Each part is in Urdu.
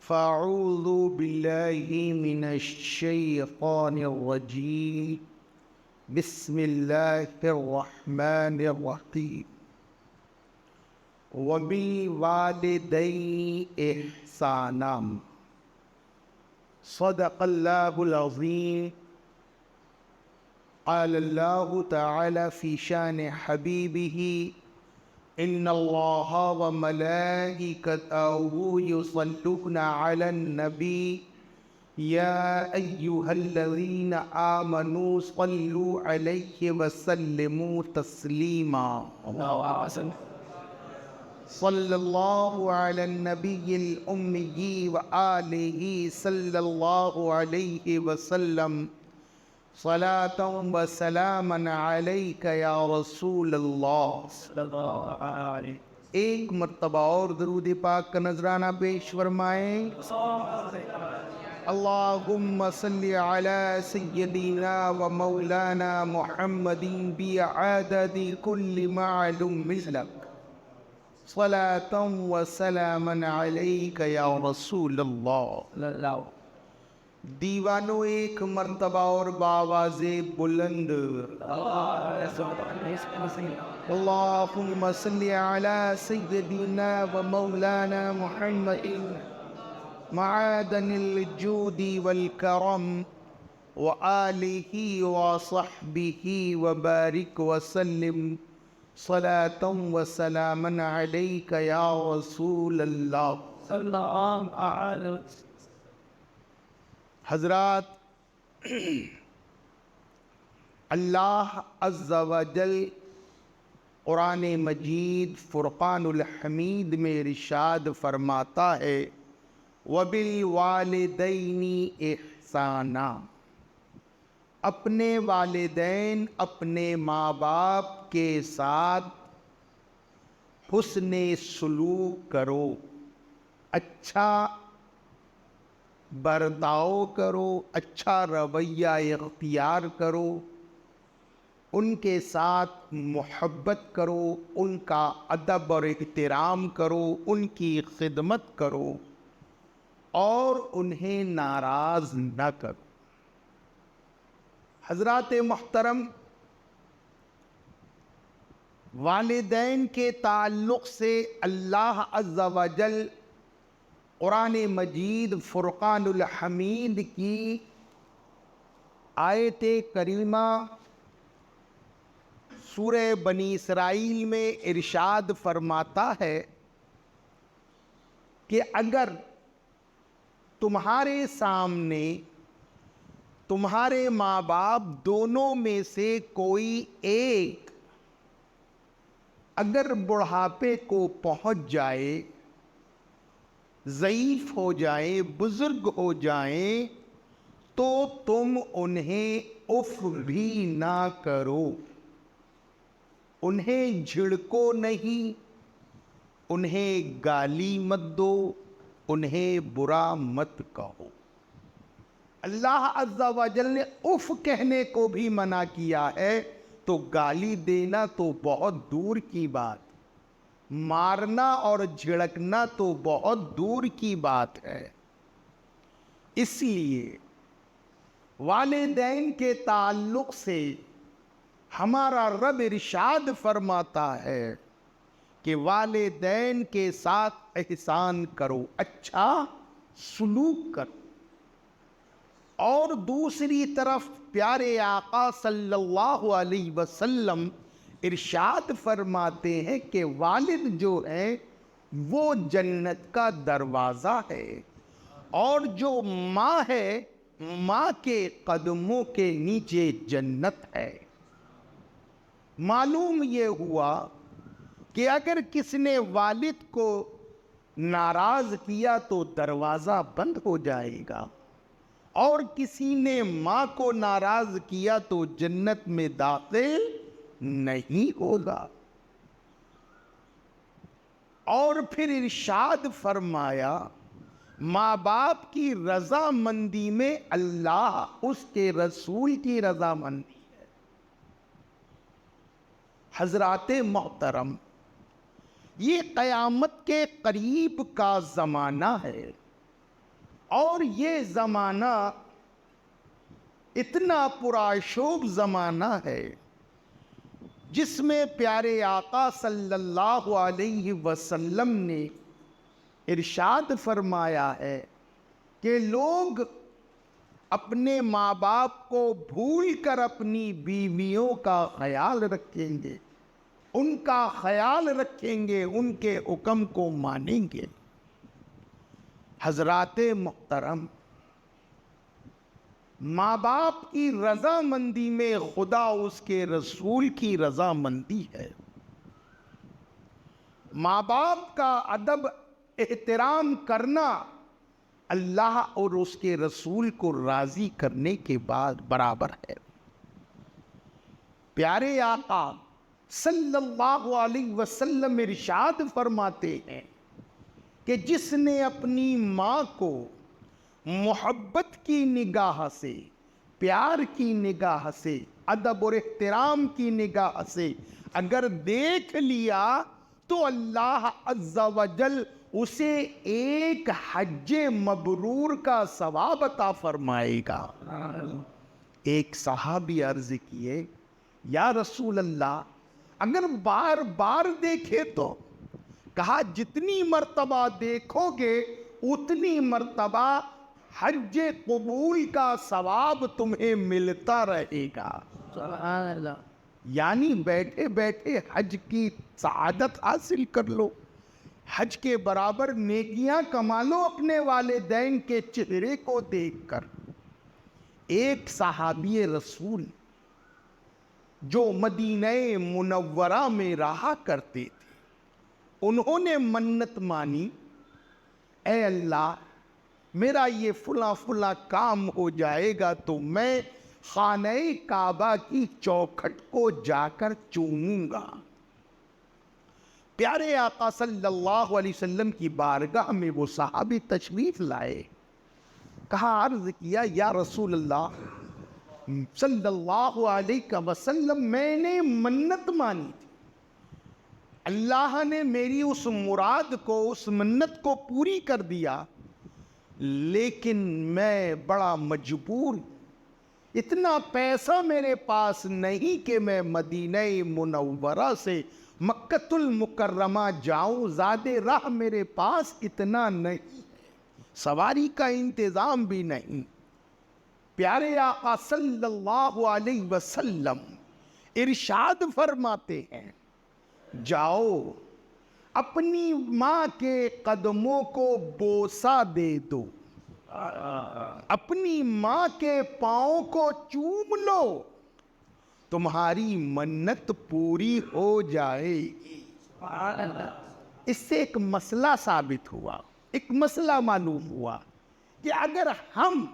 فاعوذ باللہ من الشیطان الرجیم بسم اللہ الرحمن الرحیم وبالوالدین احسانا صدق اللہ العظیم قال اللہ تعالی فی شان حبیبہ ان اللہ وملائکتہ یصلون علی النبی یا ایہا الذین آمنوا صلوا علیہ وسلموا تسلیما صلی اللہ علی النبی الامی وآلہ صلی اللہ علیہ وسلم صلاۃ و سلاما علیک یا رسول اللہ۔ ایک مرتبہ اور درود پاک کا نذرانہ پیش فرمائیں۔ اللہم صلی علی سیدنا و مولانا محمد بعدد کل معلوم لک صلاۃ و سلاما علیک یا رسول اللہ۔ دیوانو ایک مرتبہ اور بآواز بلند اللہم صلی علی سیدنا و مولانا محمد معدن الجود والکرم وآلہ وصحبہ وبارک وسلم صلاۃ و سلاما علیک یا رسول اللہ۔ حضرات، اللہ عز و جل قرآن مجید فرقان الحمید میں ارشاد فرماتا ہے وَبِالْوَالِدَيْنِ إِحْسَانًا، اپنے والدین اپنے ماں باپ کے ساتھ حسن سلوک کرو، اچھا برتاؤ کرو، اچھا رویہ اختیار کرو، ان کے ساتھ محبت کرو، ان کا ادب اور احترام کرو، ان کی خدمت کرو اور انہیں ناراض نہ کرو۔ حضرات محترم، والدین کے تعلق سے اللہ عز و جل قرآن مجید فرقان الحمید کی آیت کریمہ سورہ بنی اسرائیل میں ارشاد فرماتا ہے کہ اگر تمہارے سامنے تمہارے ماں باپ دونوں میں سے کوئی ایک اگر بڑھاپے کو پہنچ جائے، ضعیف ہو جائیں، بزرگ ہو جائیں، تو تم انہیں اف بھی نہ کرو، انہیں جھڑکو نہیں، انہیں گالی مت دو، انہیں برا مت کہو۔ اللہ عز و جل نے اف کہنے کو بھی منع کیا ہے، تو گالی دینا تو بہت دور کی بات، مارنا اور جھڑکنا تو بہت دور کی بات ہے۔ اس لیے والدین کے تعلق سے ہمارا رب ارشاد فرماتا ہے کہ والدین کے ساتھ احسان کرو، اچھا سلوک کرو۔ اور دوسری طرف پیارے آقا صلی اللہ علیہ وسلم ارشاد فرماتے ہیں کہ والد جو ہے وہ جنت کا دروازہ ہے، اور جو ماں ہے ماں کے قدموں کے نیچے جنت ہے۔ معلوم یہ ہوا کہ اگر کس نے والد کو ناراض کیا تو دروازہ بند ہو جائے گا، اور کسی نے ماں کو ناراض کیا تو جنت میں داخل نہیں ہوگا۔ اور پھر ارشاد فرمایا ماں باپ کی رضامندی میں اللہ اس کے رسول کی رضامندی ہے۔ حضرات محترم، یہ قیامت کے قریب کا زمانہ ہے، اور یہ زمانہ اتنا پرآشوب زمانہ ہے جس میں پیارے آقا صلی اللہ علیہ وسلم نے ارشاد فرمایا ہے کہ لوگ اپنے ماں باپ کو بھول کر اپنی بیویوں کا خیال رکھیں گے، ان کا خیال رکھیں گے، ان کے حکم کو مانیں گے۔ حضرات محترم، ماں باپ کی رضامندی میں خدا اس کے رسول کی رضامندی ہے۔ ماں باپ کا ادب احترام کرنا اللہ اور اس کے رسول کو راضی کرنے کے بعد برابر ہے۔ پیارے آقا صلی اللہ علیہ وسلم ارشاد فرماتے ہیں کہ جس نے اپنی ماں کو محبت کی نگاہ سے، پیار کی نگاہ سے، ادب اور احترام کی نگاہ سے اگر دیکھ لیا تو اللہ عز و جل اسے ایک حج مبرور کا ثواب عطا فرمائے گا۔ ایک صحابی عرض کیے، یا رسول اللہ اگر بار بار دیکھے تو؟ کہا جتنی مرتبہ دیکھو گے اتنی مرتبہ حج قبول کا ثواب تمہیں ملتا رہے گا۔ سبحان اللہ۔ یعنی بیٹھے بیٹھے حج کی سعادت حاصل کر لو، حج کے برابر نیکیاں کما لو اپنے والدین کے چہرے کو دیکھ کر۔ ایک صحابی رسول جو مدینہ منورہ میں رہا کرتے تھے، انہوں نے منت مانی، اے اللہ میرا یہ فلاں فلاں کام ہو جائے گا تو میں خانہ کعبہ کی چوکھٹ کو جا کر چوموں گا۔ پیارے آقا صلی اللہ علیہ وسلم کی بارگاہ میں وہ صحابی تشریف لائے، کہا عرض کیا، یا رسول اللہ صلی اللہ علیہ وسلم میں نے منت مانی تھی، اللہ نے میری اس مراد کو، اس منت کو پوری کر دیا، لیکن میں بڑا مجبور ہوں، اتنا پیسہ میرے پاس نہیں کہ میں مدینہ منورہ سے مکۃ المکرمہ جاؤں، زیادہ راہ میرے پاس اتنا نہیں، سواری کا انتظام بھی نہیں۔ پیارے آقا صلی اللہ علیہ وسلم ارشاد فرماتے ہیں، جاؤ اپنی ماں کے قدموں کو بوسہ دے دو، اپنی ماں کے پاؤں کو چوم لو، تمہاری منت پوری ہو جائے گی۔ اس سے ایک مسئلہ ثابت ہوا، ایک مسئلہ معلوم ہوا کہ اگر ہم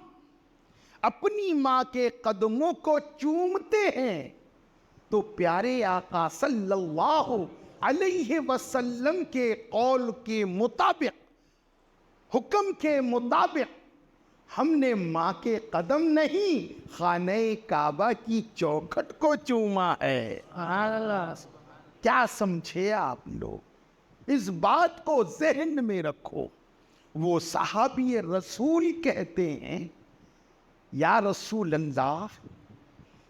اپنی ماں کے قدموں کو چومتے ہیں تو پیارے آقا صلی اللہ علیہ وسلم کے قول کے مطابق، حکم کے مطابق ہم نے ماں کے قدم نہیں خانہ کعبہ کی چوکھٹ کو چوما ہے۔ کیا سمجھے آپ لوگ؟ اس بات کو ذہن میں رکھو۔ وہ صحابی رسول کہتے ہیں، یا رسول اللہ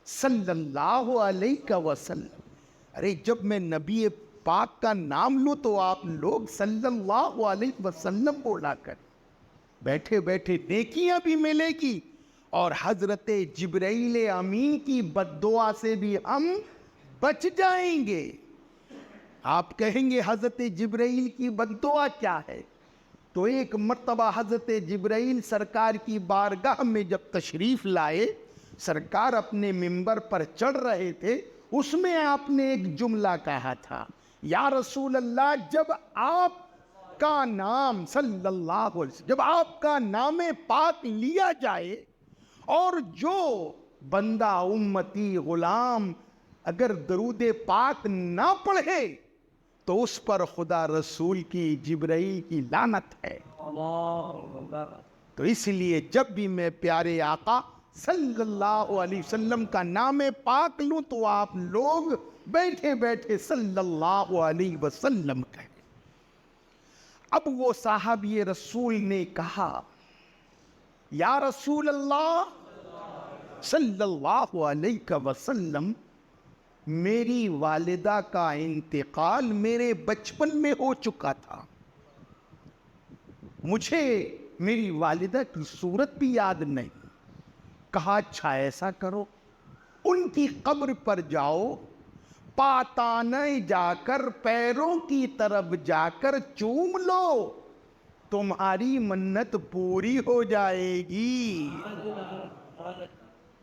صلی اللہ علیہ وسلم، ارے جب میں نبی پاک کا نام لوں تو آپ لوگ صلی اللہ علیہ وسلم بولا کر، بیٹھے بیٹھے نیکیاں بھی ملے گی اور حضرت جبرائیل امین کی بد دعا سے بھی ہم بچ جائیں گے۔ آپ کہیں گے حضرت جبرائیل کی بد دعا کیا ہے؟ تو ایک مرتبہ حضرت جبرائیل سرکار کی بارگاہ میں جب تشریف لائے، سرکار اپنے منبر پر چڑھ رہے تھے، اس میں آپ نے ایک جملہ کہا تھا، یا رسول اللہ جب آپ کا نام صلی اللہ علیہ وسلم، جب آپ کا نام پاک لیا جائے اور جو بندہ امتی غلام اگر درود پاک نہ پڑھے تو اس پر خدا رسول کی، جبرائیل کی لعنت ہے۔ تو اس لیے جب بھی میں پیارے آقا صلی اللہ علیہ وسلم کا نام پاک لوں تو آپ لوگ بیٹھے بیٹھے صلی اللہ علیہ وسلم کہیں۔ اب وہ صحابی رسول نے کہا، یا رسول اللہ صلی اللہ علیہ وسلم، میری والدہ کا انتقال میرے بچپن میں ہو چکا تھا، مجھے میری والدہ کی صورت بھی یاد نہیں۔ کہا اچھا ایسا کرو، ان کی قبر پر جاؤ، پاتانے جا کر پیروں کی طرف جا کر چوم لو، تمہاری منت پوری ہو جائے گی۔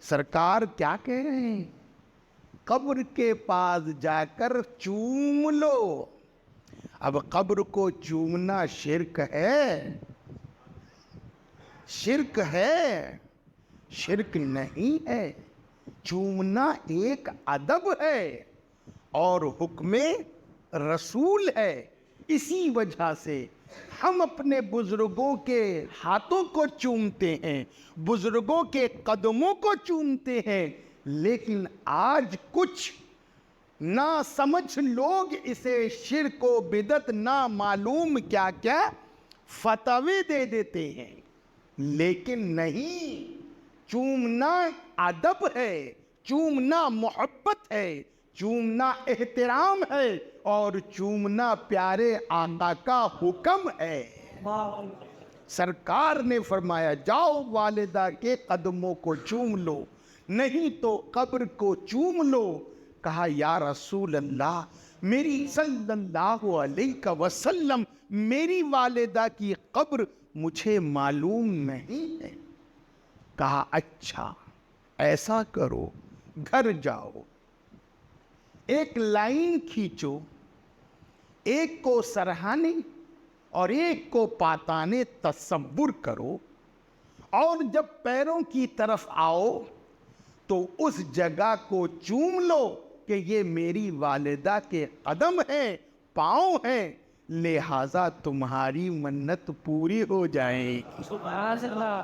سرکار کیا کہہ رہے ہیں؟ قبر کے پاس جا کر چوم لو۔ اب قبر کو چومنا شرک ہے؟ شرک ہے؟ شرک نہیں ہے، چومنا ایک ادب ہے اور حکم رسول ہے۔ اسی وجہ سے ہم اپنے بزرگوں کے ہاتھوں کو چومتے ہیں، بزرگوں کے قدموں کو چومتے ہیں، لیکن آج کچھ نہ سمجھ لوگ اسے شرک و بدعت نہ معلوم کیا کیا فتوے دے دیتے ہیں، لیکن نہیں، چومنا ادب ہے، چومنا محبت ہے، چومنا احترام ہے، اور چومنا پیارے آقا کا حکم ہے۔ سرکار نے فرمایا جاؤ والدہ کے قدموں کو چوم لو، نہیں تو قبر کو چوم لو۔ کہا یا رسول اللہ، میری صلی اللہ علیہ وسلم میری والدہ کی قبر مجھے معلوم نہیں ہے۔ کہا اچھا ایسا کرو، گھر جاؤ، ایک لائن کھینچو، ایک کو سرہانے اور ایک کو پاتانے تصور کرو، اور جب پیروں کی طرف آؤ تو اس جگہ کو چوم لو کہ یہ میری والدہ کے قدم ہیں، پاؤں ہیں، لہذا تمہاری منت پوری ہو جائے گی۔ سبحان اللہ۔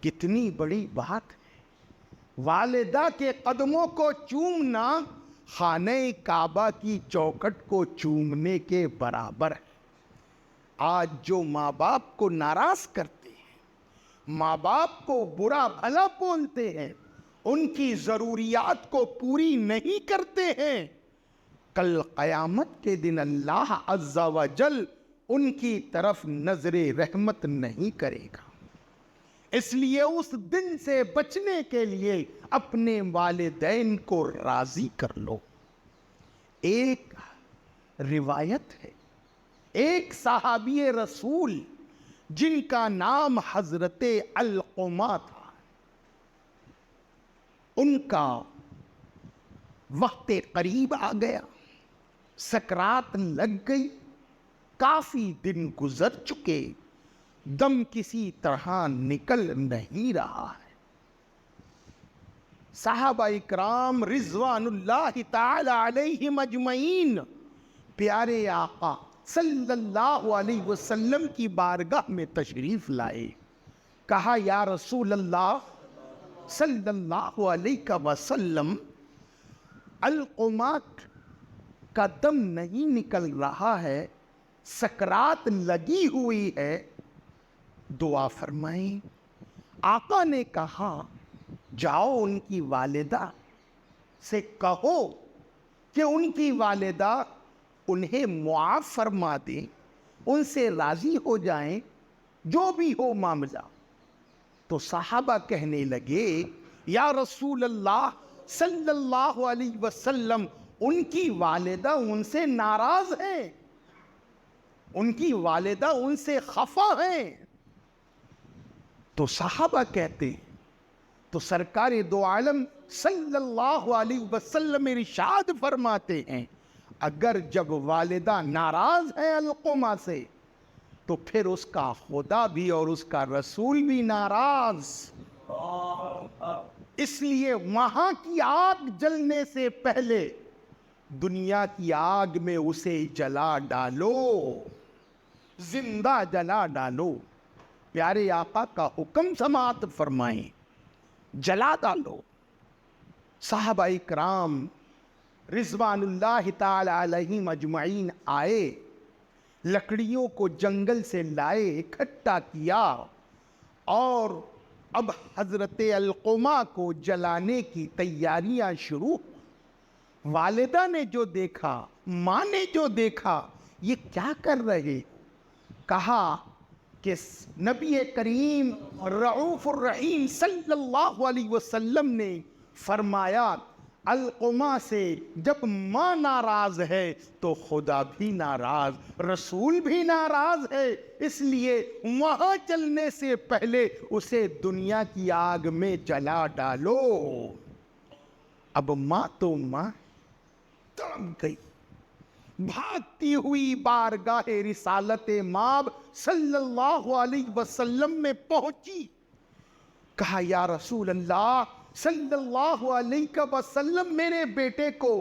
کتنی بڑی بات ہے! والدہ کے قدموں کو چومنا خانہ کعبہ کی چوکھٹ کو چومنے کے برابر ہے۔ آج جو ماں باپ کو ناراض کرتے ہیں، ماں باپ کو برا بھلا بولتے ہیں، ان کی ضروریات کو پوری نہیں کرتے ہیں، کل قیامت کے دن اللہ عز و جل ان کی طرف نظر رحمت نہیں کرے گا۔ اس لیے اس دن سے بچنے کے لیے اپنے والدین کو راضی کر لو۔ ایک روایت ہے، ایک صحابی رسول جن کا نام حضرت علقمہ تھا، ان کا وقت قریب آ گیا، سکرات لگ گئی، کافی دن گزر چکے، دم کسی طرح نکل نہیں رہا ہے۔ صحابہ اکرام رضوان اللہ تعالی علیہم اجمعین پیارے آقا صلی اللہ علیہ وسلم کی بارگاہ میں تشریف لائے۔ کہا یا رسول اللہ صلی اللہ علیہ وسلم، علقمہ کا دم نہیں نکل رہا ہے، سکرات لگی ہوئی ہے، دعا فرمائیں۔ آقا نے کہا جاؤ ان کی والدہ سے کہو کہ ان کی والدہ انہیں معاف فرما دیں، ان سے راضی ہو جائیں، جو بھی ہو معاملہ۔ تو صحابہ کہنے لگے یا رسول اللہ صلی اللہ علیہ وسلم، ان کی والدہ ان سے ناراض ہیں، ان کی والدہ ان سے خفا ہیں۔ تو صحابہ کہتے ہیں، تو سرکار دو عالم صلی اللہ علیہ وسلم ارشاد فرماتے ہیں اگر جب والدہ ناراض ہیں علقمہ سے تو پھر اس کا خدا بھی اور اس کا رسول بھی ناراض۔ اس لیے وہاں کی آگ جلنے سے پہلے دنیا کی آگ میں اسے جلا ڈالو، زندہ جلا ڈالو۔ پیارے آقا کا حکم سماعت فرمائیں، جلا ڈالو۔ صحابہ اکرام رضوان اللہ تعالی علیہم اجمعین آئے، لکڑیوں کو جنگل سے لائے، اکٹھا کیا اور اب حضرت علقمہ کو جلانے کی تیاریاں شروع. والدہ نے جو دیکھا، ماں نے جو دیکھا، یہ کیا کر رہے؟ کہا کہ نبی کریم رؤوف الرحیم صلی اللہ علیہ وسلم نے فرمایا علقمہ سے جب ماں ناراض ہے تو خدا بھی ناراض، رسول بھی ناراض ہے، اس لیے وہاں چلنے سے پہلے اسے دنیا کی آگ میں جلا ڈالو. اب ماں تو ماں تڑپ گئی، بھاگتی ہوئی بارگاہ رسالت مآب صلی اللہ علیہ وسلم میں پہنچی. کہا یا رسول اللہ صلی اللہ علیہ وسلم، میرے بیٹے کو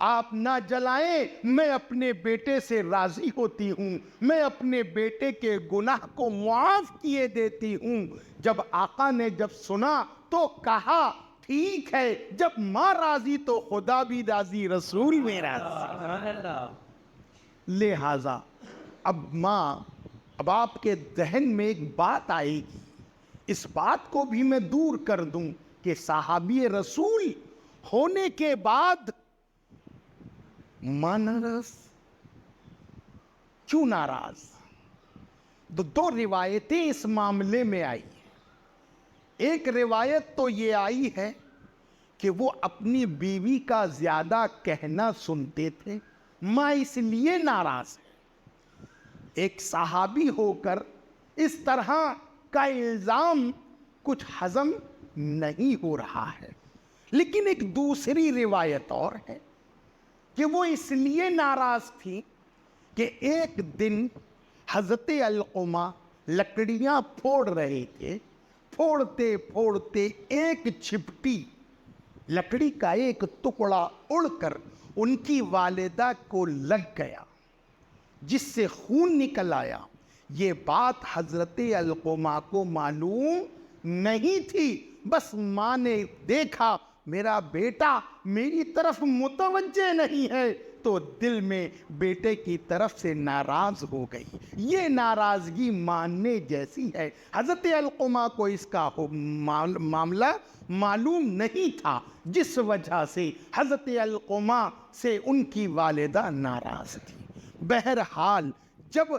آپ نہ جلائیں، میں اپنے بیٹے سے راضی ہوتی ہوں، میں اپنے بیٹے کے گناہ کو معاف کیے دیتی ہوں. جب آقا نے جب سنا تو کہا ٹھیک ہے، جب ماں راضی تو خدا بھی راضی، رسول بھی راضی. لہذا اب آپ کے ذہن میں ایک بات آئے گی، اس بات کو بھی میں دور کر دوں کہ صحابی رسول ہونے کے بعد ماں ناراض کیوں ناراض؟ دو روایتیں اس معاملے میں آئی. ایک روایت تو یہ آئی ہے کہ وہ اپنی بیوی کا زیادہ کہنا سنتے تھے، ماں اس لیے ناراض ہے. ایک صحابی ہو کر اس طرح کا الزام کچھ ہضم نہیں ہو رہا ہے. لیکن ایک دوسری روایت اور ہے کہ وہ اس لیے ناراض تھی کہ ایک دن حضرت علقمہ لکڑیاں پھوڑ رہے تھے، پھوڑتے پھوڑتے ایک چھپٹی لکڑی کا ایک ٹکڑا اڑ کر ان کی والدہ کو لگ گیا، جس سے خون نکل آیا. یہ بات حضرت علقمہ کو معلوم نہیں تھی. بس ماں نے دیکھا میرا بیٹا میری طرف متوجہ نہیں ہے تو دل میں بیٹے کی طرف سے ناراض ہو گئی. یہ ناراضگی ماننے جیسی ہے. حضرت علقمہ کو اس کا معاملہ معلوم نہیں تھا، جس وجہ سے حضرت علقمہ سے ان کی والدہ ناراض تھی. بہرحال جب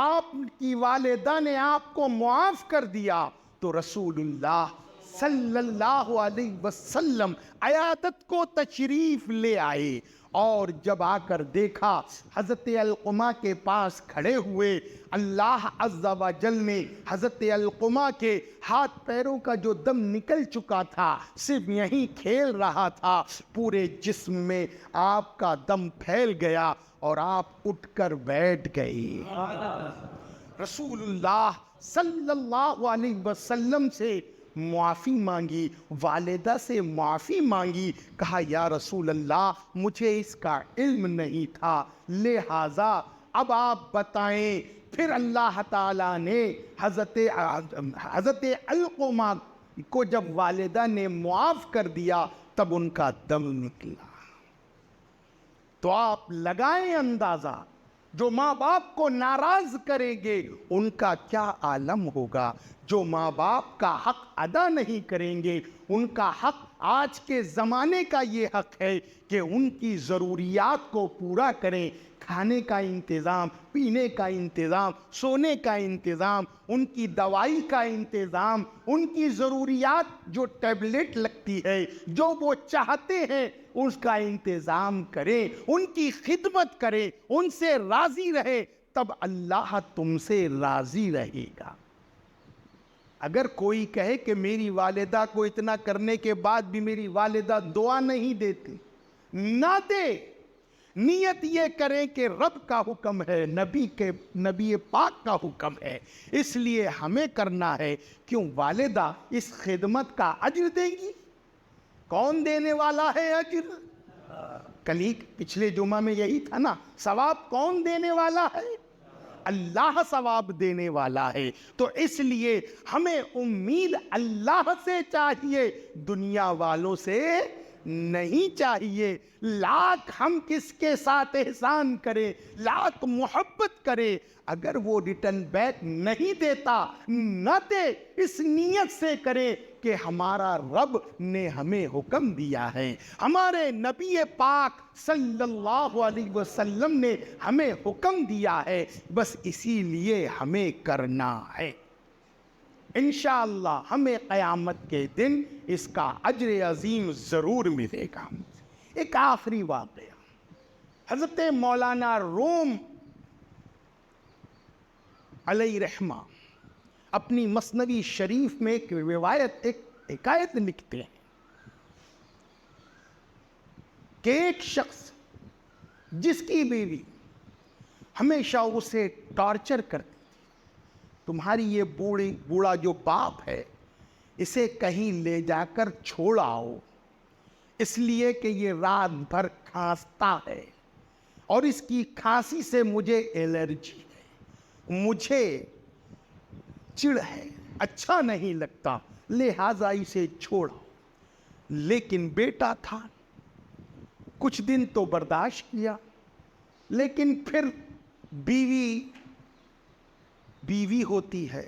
آپ کی والدہ نے آپ کو معاف کر دیا تو رسول اللہ صلی اللہ علیہ وسلم عیادت کو تشریف لے آئے، اور جب آ کر دیکھا حضرت علقمہ کے پاس کھڑے ہوئے، اللہ عز و جل نے حضرت علقمہ کے ہاتھ پیروں کا جو دم نکل چکا تھا، صرف یہیں کھیل رہا تھا، پورے جسم میں آپ کا دم پھیل گیا اور آپ اٹھ کر بیٹھ گئے. رسول اللہ صلی اللہ علیہ وسلم سے معافی مانگی، والدہ سے معافی مانگی. کہا یا رسول اللہ مجھے اس کا علم نہیں تھا، لہذا اب آپ بتائیں. پھر اللہ تعالیٰ نے حضرت علقمہ کو جب والدہ نے معاف کر دیا تب ان کا دم نکلا. تو آپ لگائیں اندازہ، جو ماں باپ کو ناراض کریں گے ان کا کیا عالم ہوگا. جو ماں باپ کا حق ادا نہیں کریں گے ان کا حق، آج کے زمانے کا یہ حق ہے کہ ان کی ضروریات کو پورا کریں. کھانے کا انتظام، پینے کا انتظام، سونے کا انتظام، ان کی دوائی کا انتظام، ان کی ضروریات جو ٹیبلٹ لگتی ہے، جو وہ چاہتے ہیں اس کا انتظام کریں، ان کی خدمت کریں، ان سے راضی رہے، تب اللہ تم سے راضی رہے گا. اگر کوئی کہے کہ میری والدہ کو اتنا کرنے کے بعد بھی میری والدہ دعا نہیں دیتی، نہ دے، نیت یہ کریں کہ رب کا حکم ہے، نبی پاک کا حکم ہے، اس لیے ہمیں کرنا ہے. کیوں والدہ اس خدمت کا اجر دے گی؟ کون دینے والا ہے اجر؟ پچھلے جمعہ میں یہی تھا نا، ثواب کون دینے والا ہے؟ اللہ ثواب دینے والا ہے. تو اس لیے ہمیں امید اللہ سے چاہیے، دنیا والوں سے نہیں چاہیے. لاکھ ہم کس کے ساتھ احسان کرے, لاکھ محبت کرے, اگر وہ ریٹرن بیک نہیں دیتا, نہ دے, اس نیت سے کرے کہ ہمارا رب نے ہمیں حکم دیا ہے, ہمارے نبی پاک صلی اللہ علیہ وسلم نے ہمیں حکم دیا ہے, بس اسی لیے ہمیں کرنا ہے. انشاءاللہ ہمیں قیامت کے دن اس کا اجر عظیم ضرور ملے گا. ایک آخری واقعہ, حضرت مولانا روم علیہ رحمہ اپنی مثنوی شریف میں ایک روایت, ایک حکایت لکھتے ہیں کہ ایک شخص جس کی بیوی ہمیشہ اسے ٹارچر کرتی, تمہاری یہ بوڑھا جو باپ ہے اسے کہیں لے جا کر چھوڑ آؤ, اس لیے کہ یہ رات بھر کھانستا ہے اور اس کی کھانسی سے مجھے الرجی ہے, مجھے چڑ ہے, اچھا نہیں لگتا, لہذا اسے چھوڑا. لیکن بیٹا تھا, کچھ دن تو برداشت کیا, لیکن پھر بیوی ہوتی ہے,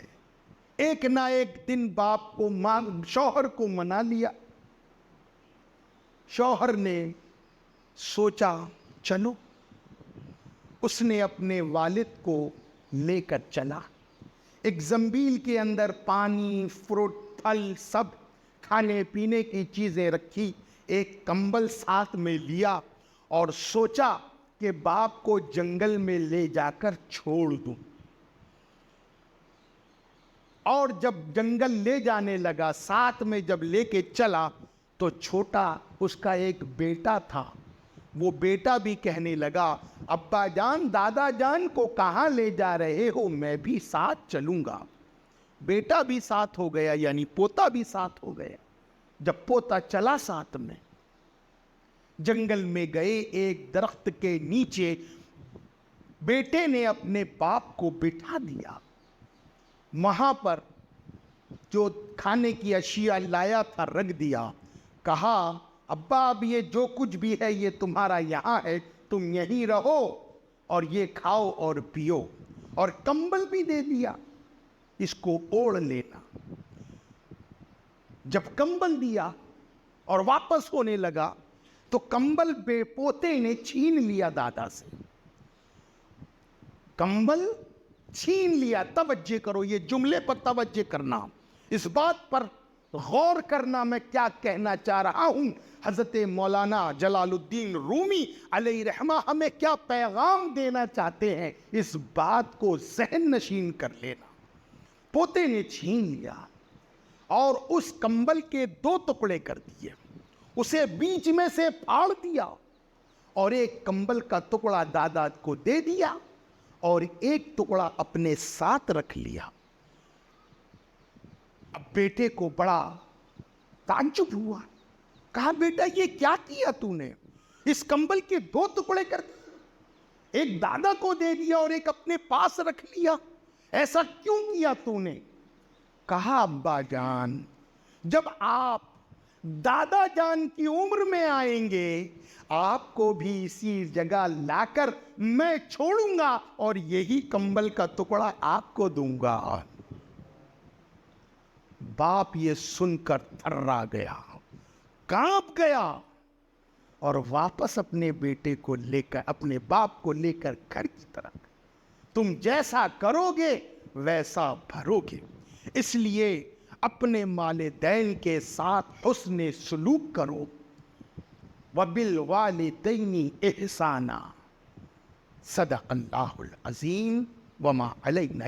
ایک نہ ایک دن باپ کو شوہر کو منا لیا. شوہر نے سوچا چلو, اس نے اپنے والد کو لے کر چلا, ایک زنبیل کے اندر پانی, فروٹ, پھل, سب کھانے پینے کی چیزیں رکھی, ایک کمبل ساتھ میں لیا اور سوچا کہ باپ کو جنگل میں لے جا کر چھوڑ دوں. اور جب جنگل لے جانے لگا, ساتھ میں جب لے کے چلا تو چھوٹا اس کا ایک بیٹا تھا, وہ بیٹا بھی کہنے لگا ابا جان, دادا جان کو کہاں لے جا رہے ہو, میں بھی ساتھ چلوں گا. بیٹا بھی ساتھ ہو گیا, یعنی پوتا بھی ساتھ ہو گیا. جب پوتا چلا ساتھ میں, جنگل میں گئے, ایک درخت کے نیچے بیٹے نے اپنے باپ کو بٹھا دیا, وہاں پر جو کھانے کی اشیاء لایا تھا رکھ دیا, کہا ابا اب یہ جو کچھ بھی ہے یہ تمہارا یہاں ہے, تم یہیں رہو اور یہ کھاؤ اور پیو, اور کمبل بھی دے دیا, اس کو اوڑھ لینا. جب کمبل دیا اور واپس ہونے لگا تو کمبل بے پوتے نے چھین لیا دادا سے, کمبل چھین لیا. توجہ کرو, یہ جملے پر توجہ کرنا, اس بات پر غور کرنا میں کیا کہنا چاہ رہا ہوں. حضرت مولانا جلال الدین رومی علیہ رحمہ ہمیں کیا پیغام دینا چاہتے ہیں, اس بات کو ذہن نشین کر لینا. پوتے نے چھین لیا اور اس کمبل کے 2 ٹکڑے کر دیے, اسے بیچ میں سے پھاڑ دیا اور ایک کمبل کا ٹکڑا دادا کو دے دیا اور ایک ٹکڑا اپنے ساتھ رکھ لیا. اب بیٹے کو بڑا تعجب ہوا, کہا بیٹا یہ کیا کیا تو نے, اس کمبل کے 2 ٹکڑے کر دیے, ایک دادا کو دے دیا اور ایک اپنے پاس رکھ لیا, ایسا کیوں کیا تو نے؟ کہا ابا جان, جب آپ دادا جان کی عمر میں آئیں گے آپ کو بھی اسی جگہ لا کر میں چھوڑوں گا اور یہی کمبل کا ٹکڑا آپ کو دوں گا. باپ یہ سن کر تھرا گیا, کانپ گیا اور واپس اپنے بیٹے کو لے کر, اپنے باپ کو لے کر گھر کی طرف. تم جیسا کرو گے ویسا بھرو گے, اس لیے اپنے والدین کے ساتھ حسن سلوک کرو. وَبِالْوَالِدَيْنِ إِحْسَانًا. صدق اللہ العظیم وما علینا.